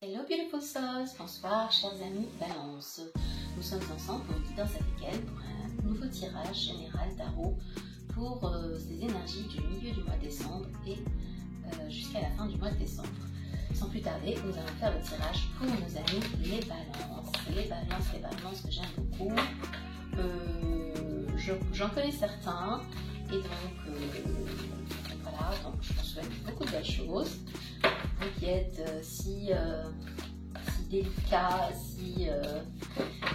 Hello beautiful souls, bonsoir chers amis Balance. Nous sommes ensemble pour une guidance avec elle pour un nouveau tirage général tarot pour ces énergies du milieu du mois de décembre et jusqu'à la fin du mois de décembre. Sans plus tarder, nous allons faire le tirage pour nos amis les Balances. Les Balances que j'aime beaucoup. J'en connais certains et donc voilà, donc je vous souhaite beaucoup de belles choses. Vous qui êtes si délicats, si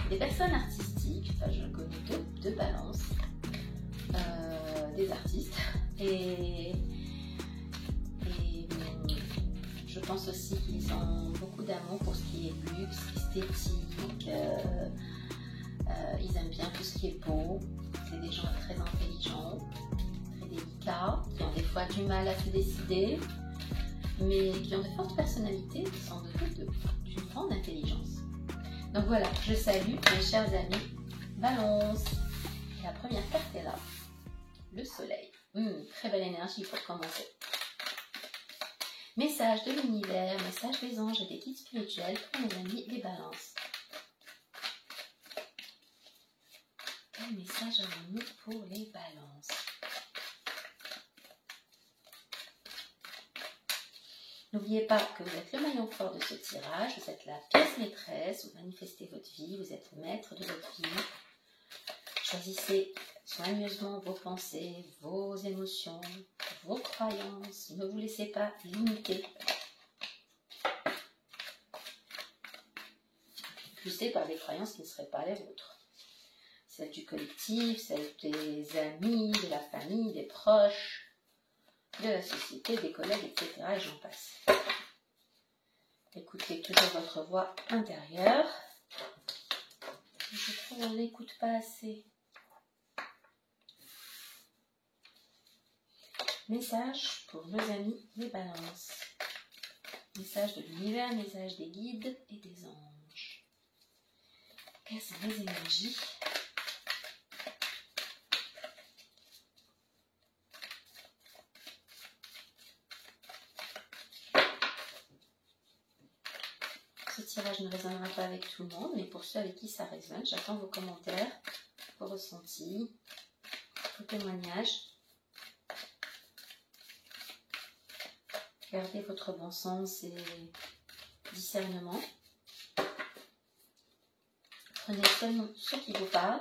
des personnes artistiques, enfin je connais deux balances, des artistes et je pense aussi qu'ils ont beaucoup d'amour pour ce qui est luxe, esthétique, ils aiment bien tout ce qui est beau, c'est des gens très intelligents, très délicats, qui ont des fois du mal à se décider, mais qui ont de fortes personnalités, qui sont dotées d'une grande intelligence. Donc voilà, je salue mes chers amis Balance. Et la première carte est là, le soleil. Très belle énergie pour commencer. Message de l'univers, message des anges et des guides spirituels pour mes amis les Balances. Quel message avons-nous pour les Balances? N'oubliez pas que vous êtes le maillon fort de ce tirage, vous êtes la pièce maîtresse, vous manifestez votre vie, vous êtes le maître de votre vie. Choisissez soigneusement vos pensées, vos émotions, vos croyances. Ne vous laissez pas limiter. Poussé par des croyances qui ne seraient pas les vôtres. Celles du collectif, celles des amis, de la famille, des proches, de la société, des collègues, etc. et j'en passe. Écoutez toujours votre voix intérieure. Je trouve qu'on n'écoute pas assez. Message pour nos amis les Balances. Message de l'univers, message des guides et des anges. Quelles sont les énergies ? Ce tirage ne résonnera pas avec tout le monde, mais pour ceux avec qui ça résonne, j'attends vos commentaires, vos ressentis, vos témoignages. Gardez votre bon sens et discernement. Prenez seulement ce qui vous parle.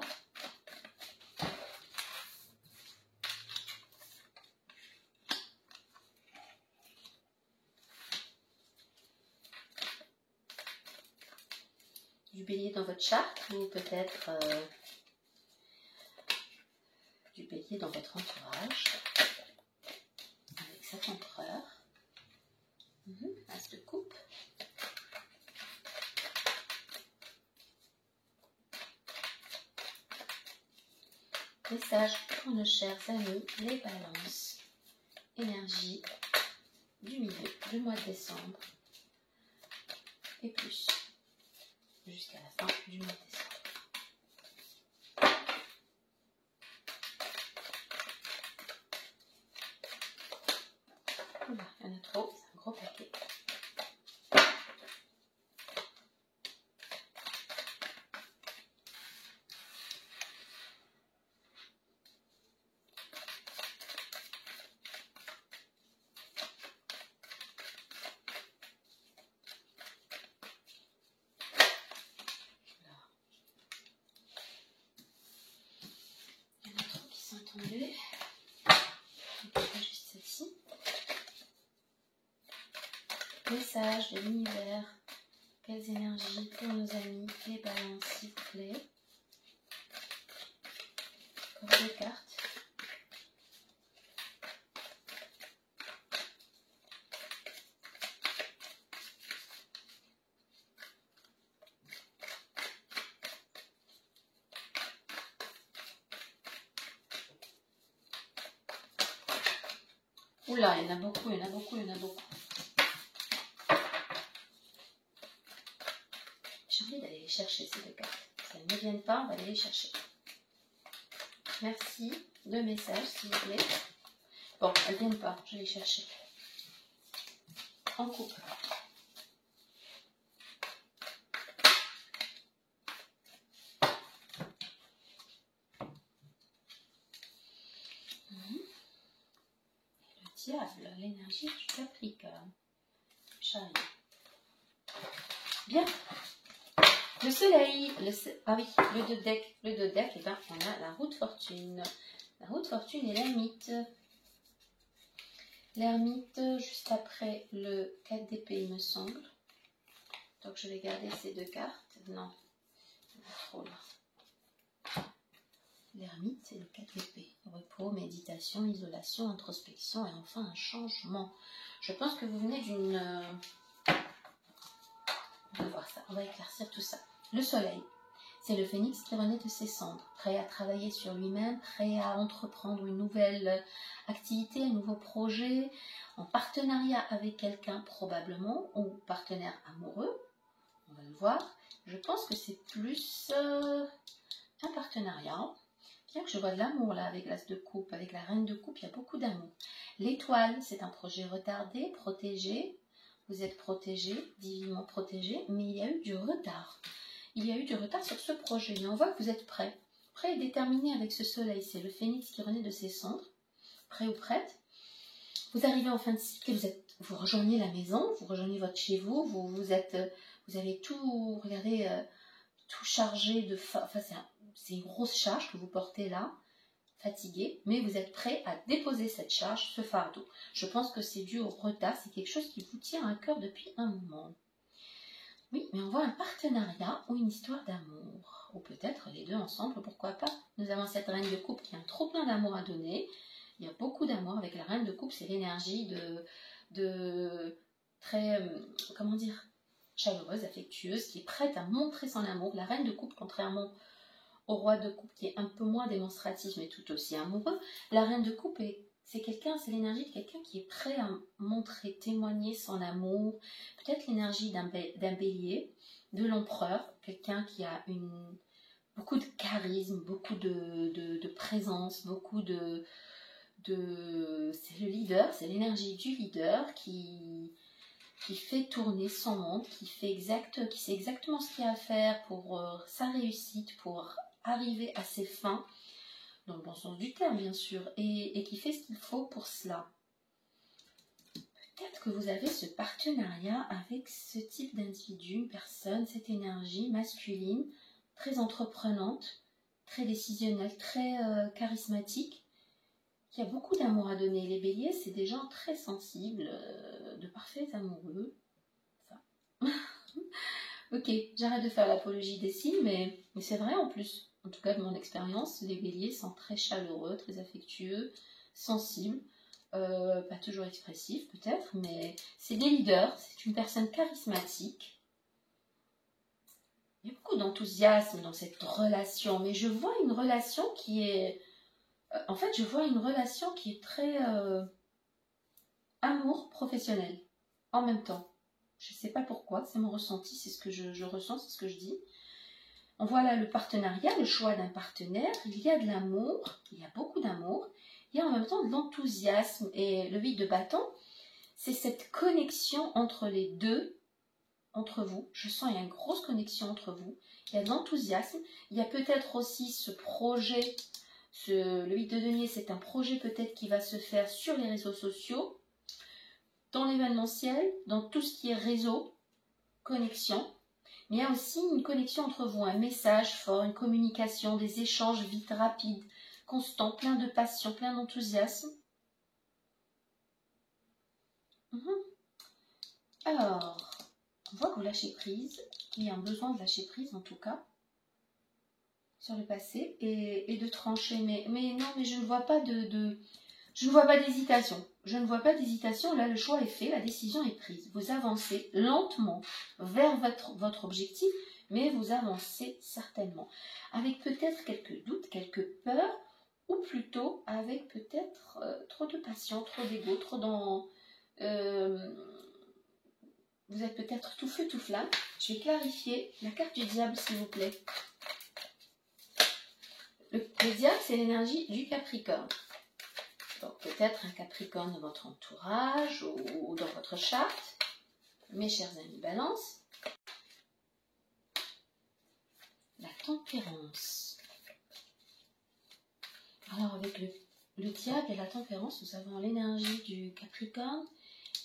Du bélier dans votre charte ou peut-être du bélier dans votre entourage avec cet empereur. As de coupe. Message pour nos chers amis les Balances. Énergie du milieu du mois de décembre et plus jusqu'à la fin du mois de décembre. Oula, il y en a trop, c'est un gros paquet. Il y en a trop qui sont tombés. Juste celle-ci. Message de l'univers. Quelles énergies pour nos amis les Balances, s'il vous plaît. Encore deux cartes. Oula, il y en a beaucoup, il y en a beaucoup, il y en a beaucoup. J'ai envie d'aller les chercher ces deux cartes. Si elles ne viennent pas, on va aller les chercher. Merci. Deux messages, s'il vous plaît. Bon, elles ne viennent pas, je vais les chercher. En coupe. diable, l'énergie du Capricorne. Chariot. Bien. Le soleil, ah oui, le 2 deck, et ben on a la roue de fortune. La roue de fortune et l'ermite. L'ermite, juste après le 4 d'épée, il me semble. Donc je vais garder ces deux cartes. Non, trop là. L'ermite, c'est le 4 d'épée. Repos, méditation, isolation, introspection et enfin un changement. Je pense que vous venez d'une... On va voir ça, on va éclaircir tout ça. Le soleil, c'est le phénix qui renaît de ses cendres, prêt à travailler sur lui-même, prêt à entreprendre une nouvelle activité, un nouveau projet, en partenariat avec quelqu'un probablement, ou partenaire amoureux, on va le voir. Je pense que c'est plus un partenariat. Bien que je vois de l'amour là avec l'as de coupe, avec la reine de coupe, il y a beaucoup d'amour. L'étoile, c'est un projet retardé, protégé. Vous êtes protégé, divinement protégé, mais il y a eu du retard. Il y a eu du retard sur ce projet, mais on voit que vous êtes prêt. Prêt et déterminé avec ce soleil. C'est le phénix qui renaît de ses cendres. Prêt ou prête. Vous arrivez en fin de cycle et vous rejoignez la maison, vous rejoignez votre chez vous, vous avez tout, regardez, tout chargé de... Enfin, c'est une grosse charge que vous portez là, fatigué, mais vous êtes prêt à déposer cette charge, ce fardeau. Je pense que c'est dû au retard, c'est quelque chose qui vous tient à cœur depuis un moment. Oui, mais on voit un partenariat ou une histoire d'amour, ou peut-être les deux ensemble, pourquoi pas. Nous avons cette reine de coupe qui a un trop plein d'amour à donner. Il y a beaucoup d'amour avec la reine de coupe, c'est l'énergie de très, comment dire, chaleureuse, affectueuse, qui est prête à montrer son amour. La reine de coupe, contrairement au roi de coupe qui est un peu moins démonstratif mais tout aussi amoureux, la reine de coupe c'est l'énergie de quelqu'un qui est prêt à montrer, témoigner son amour, peut-être l'énergie d'un bélier, de l'empereur, quelqu'un qui a beaucoup de charisme, beaucoup de présence, beaucoup c'est le leader, c'est l'énergie du leader qui fait tourner son monde, qui sait exactement ce qu'il y a à faire pour sa réussite, pour arriver à ses fins, dans le bon sens du terme bien sûr, et qui fait ce qu'il faut pour cela. Peut-être que vous avez ce partenariat avec ce type d'individu, une personne, cette énergie masculine, très entreprenante, très décisionnelle, très charismatique, qui a beaucoup d'amour à donner. Les béliers, c'est des gens très sensibles, de parfaits amoureux. Enfin. Ok, j'arrête de faire l'apologie des signes, mais c'est vrai en plus. En tout cas, de mon expérience, les béliers sont très chaleureux, très affectueux, sensibles, pas toujours expressifs peut-être, mais c'est des leaders, c'est une personne charismatique. Il y a beaucoup d'enthousiasme dans cette relation, mais je vois une relation qui est... en fait, je vois une relation qui est très amour professionnel en même temps. Je ne sais pas pourquoi, c'est mon ressenti, c'est ce que je ressens, c'est ce que je dis. On voit là le partenariat, le choix d'un partenaire, il y a de l'amour, il y a beaucoup d'amour, il y a en même temps de l'enthousiasme. Et le 8 de bâton, c'est cette connexion entre les deux, entre vous. Je sens qu'il y a une grosse connexion entre vous, il y a de l'enthousiasme, il y a peut-être aussi ce projet, le 8 de denier, c'est un projet peut-être qui va se faire sur les réseaux sociaux, dans l'événementiel, dans tout ce qui est réseau, connexion. Mais il y a aussi une connexion entre vous, un message fort, une communication, des échanges vite, rapides, constants, plein de passion, plein d'enthousiasme. Alors, on voit que vous lâchez prise, qu'il y a un besoin de lâcher prise en tout cas, sur le passé, et de trancher. Mais non, mais je ne vois pas je ne vois pas d'hésitation. Je ne vois pas d'hésitation. Là, le choix est fait, la décision est prise. Vous avancez lentement vers votre objectif, mais vous avancez certainement. Avec peut-être quelques doutes, quelques peurs, ou plutôt avec peut-être trop de passion, trop d'ego, trop dans... vous êtes peut-être tout feu, tout flamme. Je vais clarifier la carte du diable, s'il vous plaît. Le diable, c'est l'énergie du Capricorne. Donc peut-être un Capricorne dans votre entourage ou dans votre charte. Mes chers amis Balance. La tempérance. Alors avec le diable et la tempérance, nous avons l'énergie du Capricorne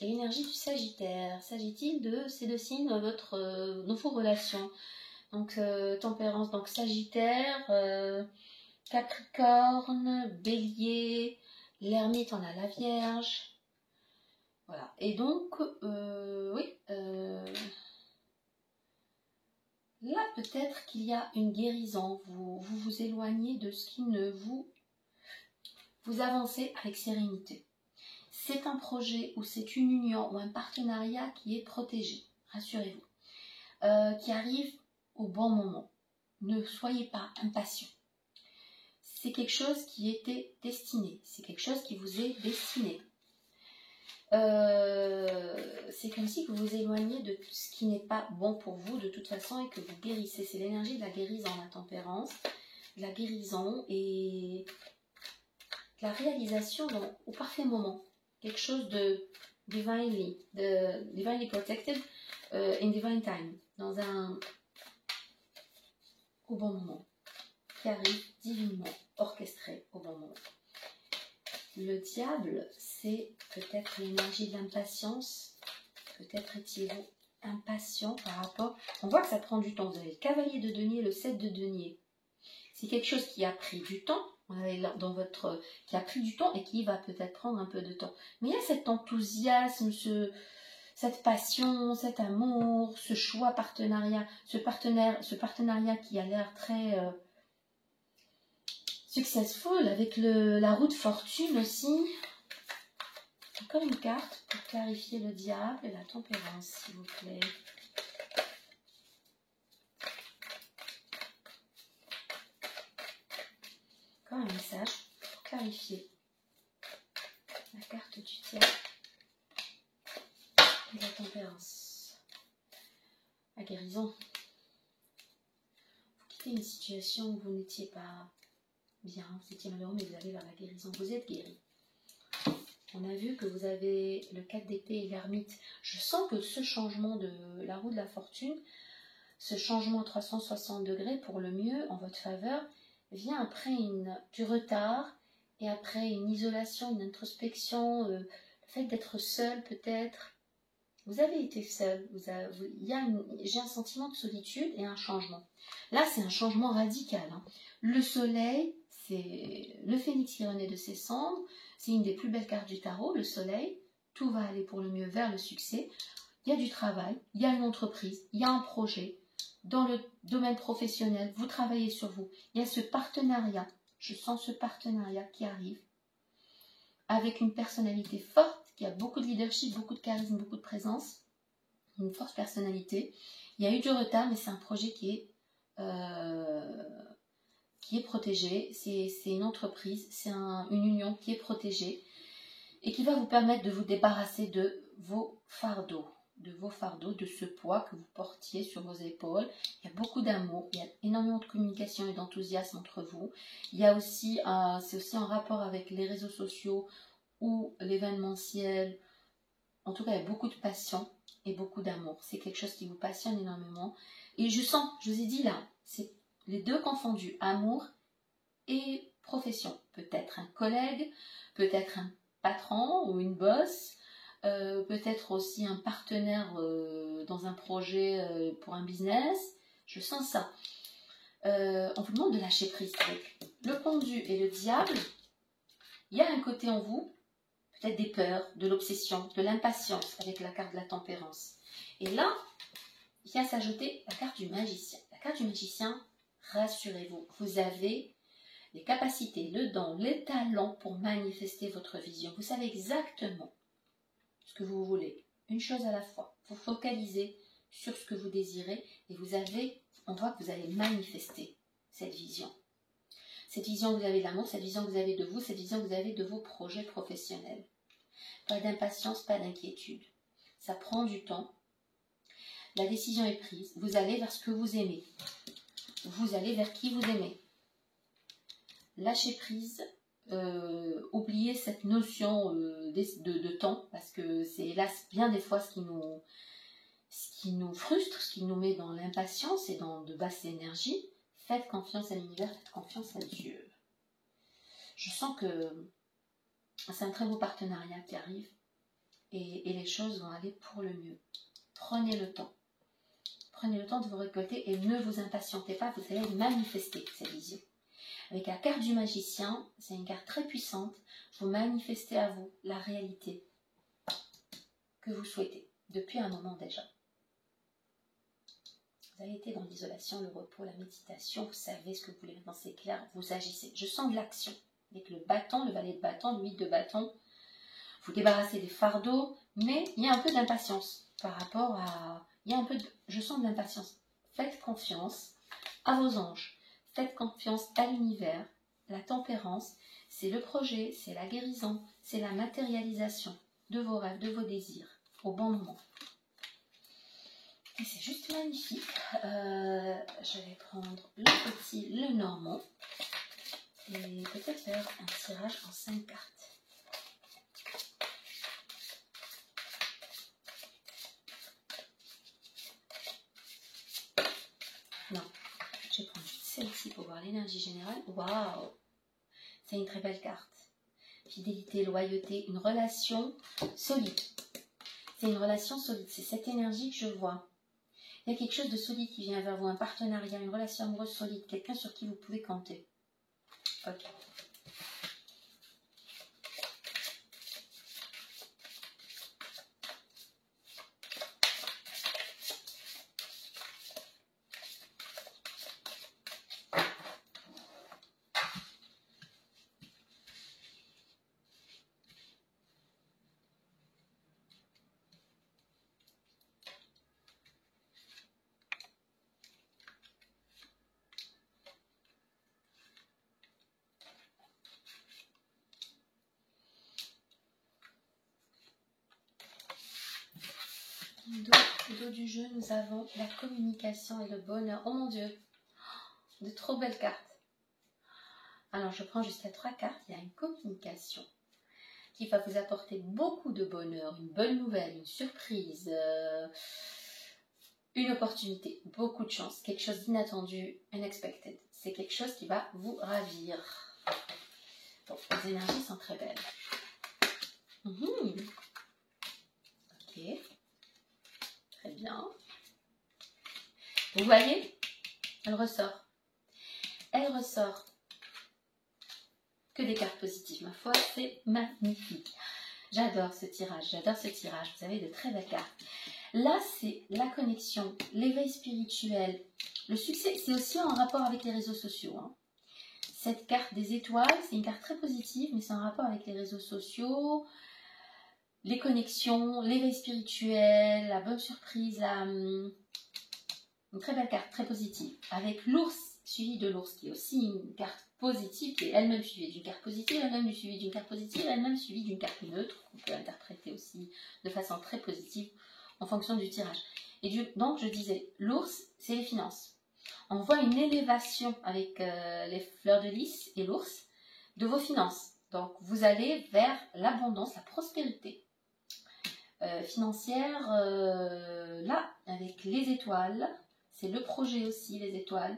et l'énergie du Sagittaire. S'agit-il de ces deux signes dans vos relations? Donc, tempérance, donc Sagittaire, Capricorne, Bélier, l'ermite, on a la Vierge. Voilà. Et donc, oui, là peut-être qu'il y a une guérison. Vous éloignez de ce qui ne vous avancez avec sérénité. C'est un projet ou c'est une union ou un partenariat qui est protégé, rassurez-vous, qui arrive au bon moment. Ne soyez pas impatient. C'est quelque chose qui était destiné, c'est quelque chose qui vous est destiné. C'est comme si vous vous éloignez de ce qui n'est pas bon pour vous de toute façon et que vous guérissez. C'est l'énergie de la guérison, la tempérance, de la guérison et de la réalisation au parfait moment. Quelque chose de divinely protected in divine time, au bon moment, qui arrive divinement, orchestré au bon moment. Le diable, c'est peut-être l'énergie de l'impatience. Peut-être étiez-vous impatient par rapport... On voit que ça prend du temps. Vous avez le cavalier de denier, le 7 de denier. C'est quelque chose qui a pris du temps, qui a pris du temps et qui va peut-être prendre un peu de temps. Mais il y a cet enthousiasme, cette passion, cet amour, ce choix partenariat, ce partenariat qui a l'air très... successful, avec la roue de fortune aussi. Encore une carte pour clarifier le diable et la tempérance, s'il vous plaît. Encore un message pour clarifier la carte du diable et la tempérance. La guérison. Vous quittez une situation où vous n'étiez pas bien, vous étiez malheureux, mais vous allez vers la guérison. Vous êtes guéri. On a vu que vous avez le 4 d'épée et l'ermite. Je sens que ce changement de la roue de la fortune, ce changement à 360 degrés pour le mieux, en votre faveur, vient après du retard et après une isolation, une introspection, le fait d'être seul peut-être. Vous avez été seul, j'ai un sentiment de solitude et un changement. Là, c'est un changement radical. Hein. Le soleil, c'est le phénix qui renaît de ses cendres, c'est une des plus belles cartes du tarot, le soleil. Tout va aller pour le mieux vers le succès. Il y a du travail, il y a une entreprise, il y a un projet. Dans le domaine professionnel, vous travaillez sur vous. Il y a ce partenariat, je sens ce partenariat qui arrive avec une personnalité forte, qui a beaucoup de leadership, beaucoup de charisme, beaucoup de présence, une forte personnalité. Il y a eu du retard, mais c'est un projet qui est protégé. C'est une entreprise, c'est une union qui est protégée et qui va vous permettre de vous débarrasser de vos fardeaux, de ce poids que vous portiez sur vos épaules. Il y a beaucoup d'amour, il y a énormément de communication et d'enthousiasme entre vous. Il y a aussi, c'est aussi en rapport avec les réseaux sociaux ou l'événementiel. En tout cas, il y a beaucoup de passion et beaucoup d'amour. C'est quelque chose qui vous passionne énormément. Et je sens, je vous ai dit là, c'est les deux confondus, amour et profession. Peut-être un collègue, peut-être un patron ou une boss, peut-être aussi un partenaire dans un projet pour un business. Je sens ça. On vous demande de lâcher prise avec le pendu et le diable. Il y a un côté en vous, peut-être des peurs, de l'obsession, de l'impatience avec la carte de la tempérance. Et là, vient s'ajouter la carte du magicien. La carte du magicien, rassurez-vous, vous avez les capacités, le don, les talents pour manifester votre vision. Vous savez exactement ce que vous voulez, une chose à la fois. Vous focalisez sur ce que vous désirez et on voit que vous allez manifester cette vision. Cette vision que vous avez de l'amour, cette vision que vous avez de vous, cette vision que vous avez de vos projets professionnels. Pas d'impatience, pas d'inquiétude. Ça prend du temps. La décision est prise. Vous allez vers ce que vous aimez. Vous allez vers qui vous aimez. Lâchez prise. Oubliez cette notion de temps, parce que c'est hélas bien des fois ce qui nous frustre, ce qui nous met dans l'impatience et dans de basses énergies. Faites confiance à l'univers, faites confiance à Dieu. Je sens que C'est un très beau partenariat qui arrive et les choses vont aller pour le mieux. Prenez le temps. Prenez le temps de vous récolter et ne vous impatientez pas, vous allez manifester cette vision. Avec la carte du magicien, c'est une carte très puissante. Vous manifestez à vous la réalité que vous souhaitez depuis un moment déjà. Vous avez été dans l'isolation, le repos, la méditation, vous savez ce que vous voulez maintenant, c'est clair, vous agissez. Je sens de l'action. Avec le bâton, le valet de bâton, le 8 de bâton, vous débarrassez des fardeaux, mais il y a un peu d'impatience par rapport à... Je sens de l'impatience. Faites confiance à vos anges. Faites confiance à l'univers. La tempérance, c'est le projet, c'est la guérison, c'est la matérialisation de vos rêves, de vos désirs, au bon moment. Et c'est juste magnifique. Je vais prendre le petit, le normand, et peut-être faire un tirage en 5 cartes. Non, je vais prendre juste celle-ci pour voir l'énergie générale. Waouh! C'est une très belle carte. Fidélité, loyauté, une relation solide. C'est une relation solide. C'est cette énergie que je vois. Il y a quelque chose de solide qui vient vers vous, un partenariat, une relation amoureuse solide, quelqu'un sur qui vous pouvez compter. Ok. Au dos du jeu, nous avons la communication et le bonheur. Oh mon Dieu, de trop belles cartes. Alors, je prends jusqu'à 3 cartes. Il y a une communication qui va vous apporter beaucoup de bonheur, une bonne nouvelle, une surprise, une opportunité, beaucoup de chance, quelque chose d'inattendu, unexpected. C'est quelque chose qui va vous ravir. Bon, les énergies sont très belles. Ok. Très bien. Vous voyez, elle ressort. Elle ressort que des cartes positives. Ma foi, c'est magnifique. J'adore ce tirage, j'adore ce tirage. Vous avez de très belles cartes. Là, c'est la connexion, l'éveil spirituel. Le succès, c'est aussi en rapport avec les réseaux sociaux. Hein. Cette carte des étoiles, c'est une carte très positive, mais c'est en rapport avec les réseaux sociaux, les connexions, l'éveil spirituel, la bonne surprise, une très belle carte, très positive. Avec l'ours, suivi de l'ours, qui est aussi une carte positive, qui est elle-même suivie d'une carte positive, elle-même suivie d'une carte positive, elle-même suivie d'une carte neutre, qu'on peut interpréter aussi de façon très positive en fonction du tirage. Et donc, je disais, l'ours, c'est les finances. On voit une élévation avec les fleurs de lys et l'ours de vos finances. Donc, vous allez vers l'abondance, la prospérité. Financière, là, avec les étoiles, c'est le projet aussi, les étoiles,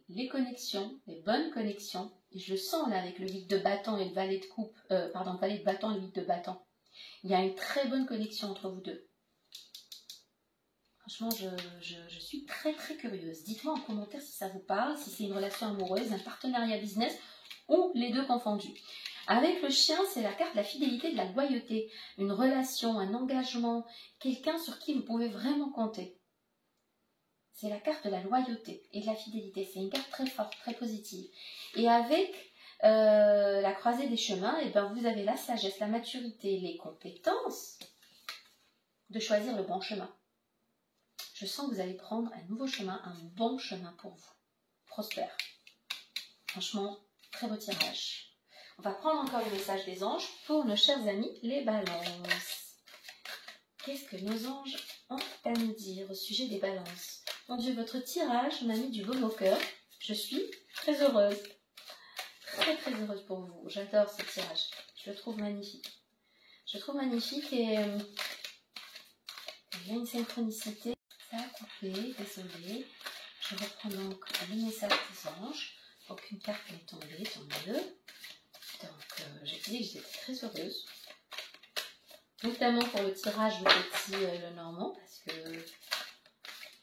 les connexions, les bonnes connexions, et je le sens là avec le 8 de bâton et le valet de coupe, pardon, le valet de bâton et le 8 de bâton. Il y a une très bonne connexion entre vous deux. Franchement, je suis très très curieuse. Dites-moi en commentaire si ça vous parle, si c'est une relation amoureuse, un partenariat business ou les deux confondus. Avec le chien, c'est la carte de la fidélité, de la loyauté, une relation, un engagement, quelqu'un sur qui vous pouvez vraiment compter. C'est la carte de la loyauté et de la fidélité. C'est une carte très forte, très positive. Et avec la croisée des chemins, eh ben, vous avez la sagesse, la maturité, les compétences de choisir le bon chemin. Je sens que vous allez prendre un nouveau chemin, un bon chemin pour vous. Prospère. Franchement, très beau tirage. On va prendre encore le message des anges pour nos chers amis les balances. Qu'est-ce que nos anges ont à nous dire au sujet des balances? Mon Dieu, votre tirage m'a mis du baume au cœur. Je suis très heureuse. Très très heureuse pour vous. J'adore ce tirage. Je le trouve magnifique. Je le trouve magnifique et il y a une synchronicité. Ça a coupé, désolée. Je reprends donc le message des anges. Aucune carte n'est tombée, tant mieux. Donc, j'ai dit que j'étais très heureuse. Notamment pour le tirage le petit le normand, parce que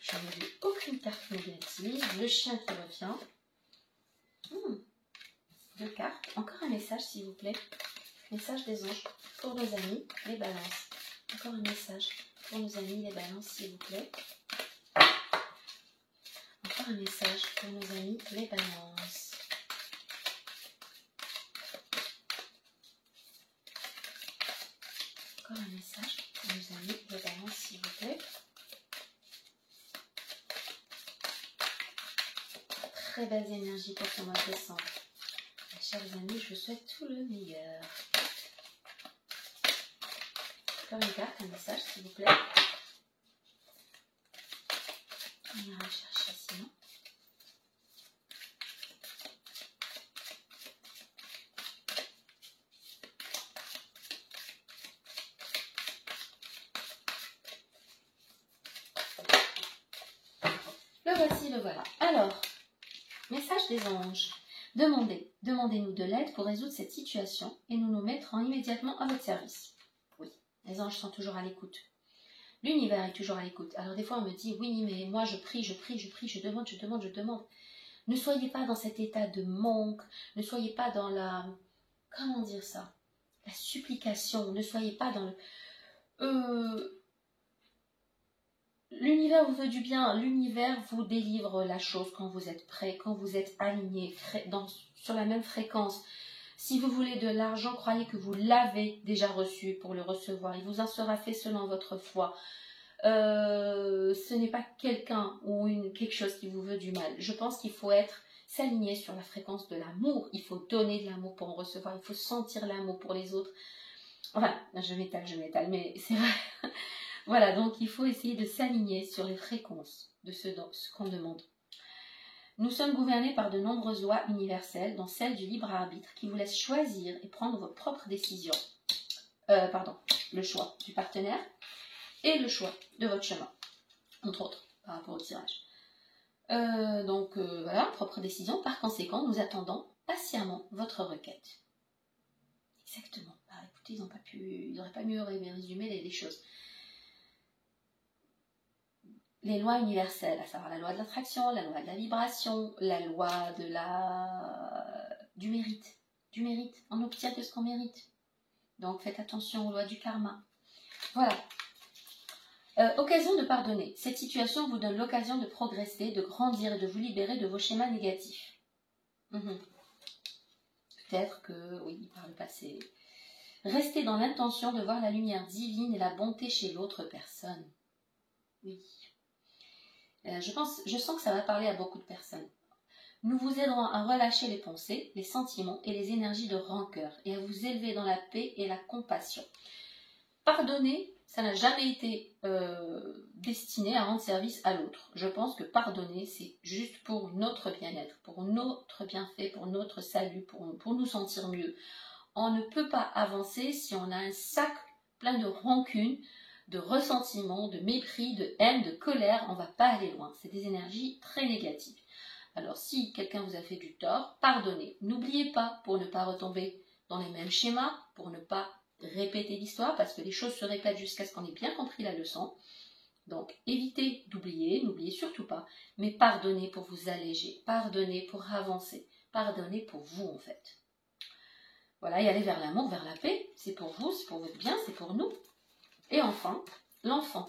je n'ai vu aucune carte négative. Le chien qui revient. 2 cartes. Encore un message, s'il vous plaît. Message des anges pour nos amis, les balances. Encore un message pour nos amis, les balances, s'il vous plaît. Encore un message pour nos amis, les balances. Encore un message pour nos amis, les balances, s'il vous plaît. Très belles énergies pour ce mois de décembre. Mes chers amis, je vous souhaite tout le meilleur. Encore une carte, un message, s'il vous plaît. On ira chercher sinon. Le voici, le voilà. Alors, message des anges. Demandez-nous de l'aide pour résoudre cette situation et nous nous mettrons immédiatement à votre service. Oui, les anges sont toujours à l'écoute. L'univers est toujours à l'écoute. Alors des fois on me dit, oui, mais moi je prie, je demande. Ne soyez pas dans cet état de manque, ne soyez pas dans la... Comment dire ça? La supplication, ne soyez pas dans le... L'univers vous veut du bien, l'univers vous délivre la chose quand vous êtes prêt, quand vous êtes aligné, sur la même fréquence. Si vous voulez de l'argent, croyez que vous l'avez déjà reçu pour le recevoir. Il vous en sera fait selon votre foi. Ce n'est pas quelqu'un ou quelque chose qui vous veut du mal. Je pense qu'il faut s'aligner sur la fréquence de l'amour. Il faut donner de l'amour pour en recevoir. Il faut sentir l'amour pour les autres. Enfin, je m'étale, mais c'est vrai. Voilà, donc il faut essayer de s'aligner sur les fréquences de ce qu'on demande. Nous sommes gouvernés par de nombreuses lois universelles, dont celle du libre arbitre, qui vous laisse choisir et prendre vos propres décisions. Le choix du partenaire et le choix de votre chemin, entre autres, par rapport au tirage. Voilà, propre décision. Par conséquent, nous attendons patiemment votre requête. Exactement. Bah, écoutez, ils n'auraient pas mieux résumé les choses. Les lois universelles, à savoir la loi de l'attraction, la loi de la vibration, la loi du mérite. Du mérite. On obtient que ce qu'on mérite. Donc faites attention aux lois du karma. Voilà. Occasion de pardonner. Cette situation vous donne l'occasion de progresser, de grandir et de vous libérer de vos schémas négatifs. Peut-être que, oui, par le passé. Restez dans l'intention de voir la lumière divine et la bonté chez l'autre personne. Oui. Je sens que ça va parler à beaucoup de personnes. Nous vous aiderons à relâcher les pensées, les sentiments et les énergies de rancœur et à vous élever dans la paix et la compassion. Pardonner, ça n'a jamais été destiné à rendre service à l'autre. Je pense que pardonner, c'est juste pour notre bien-être, pour notre bienfait, pour notre salut, pour nous sentir mieux. On ne peut pas avancer si on a un sac plein de rancune, de ressentiment, de mépris, de haine, de colère. On ne va pas aller loin. C'est des énergies très négatives. Alors si quelqu'un vous a fait du tort, pardonnez. N'oubliez pas, pour ne pas retomber dans les mêmes schémas, pour ne pas répéter l'histoire, parce que les choses se répètent jusqu'à ce qu'on ait bien compris la leçon. Donc évitez d'oublier, n'oubliez surtout pas, mais pardonnez pour vous alléger, pardonnez pour avancer, pardonnez pour vous en fait. Voilà, et aller vers l'amour, vers la paix, c'est pour vous, c'est pour votre bien, c'est pour nous. Et enfin, l'enfant.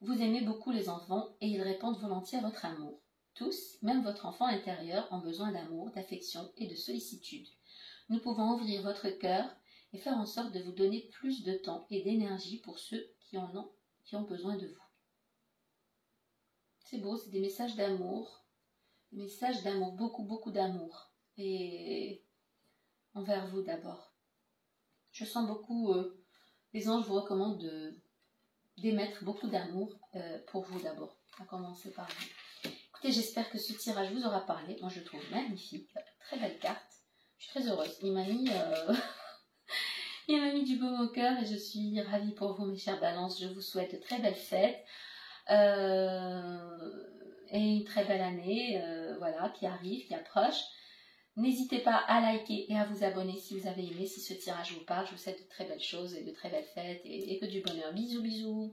Vous aimez beaucoup les enfants et ils répondent volontiers à votre amour. Tous, même votre enfant intérieur, ont besoin d'amour, d'affection et de sollicitude. Nous pouvons ouvrir votre cœur et faire en sorte de vous donner plus de temps et d'énergie pour ceux qui ont besoin de vous. C'est beau, c'est des messages d'amour. Des messages d'amour, beaucoup d'amour. Et envers vous d'abord. Je sens beaucoup... les anges vous recommandent d'émettre beaucoup d'amour pour vous d'abord, à commencer par vous. Écoutez, j'espère que ce tirage vous aura parlé. Moi, je le trouve magnifique. Très belle carte. Je suis très heureuse. Il m'a mis du baume au cœur et je suis ravie pour vous, mes chères balances. Je vous souhaite de très belles fêtes et une très belle année voilà, qui arrive, qui approche. N'hésitez pas à liker et à vous abonner si vous avez aimé, si ce tirage vous parle. Je vous souhaite de très belles choses et de très belles fêtes et que du bonheur. Bisous, bisous.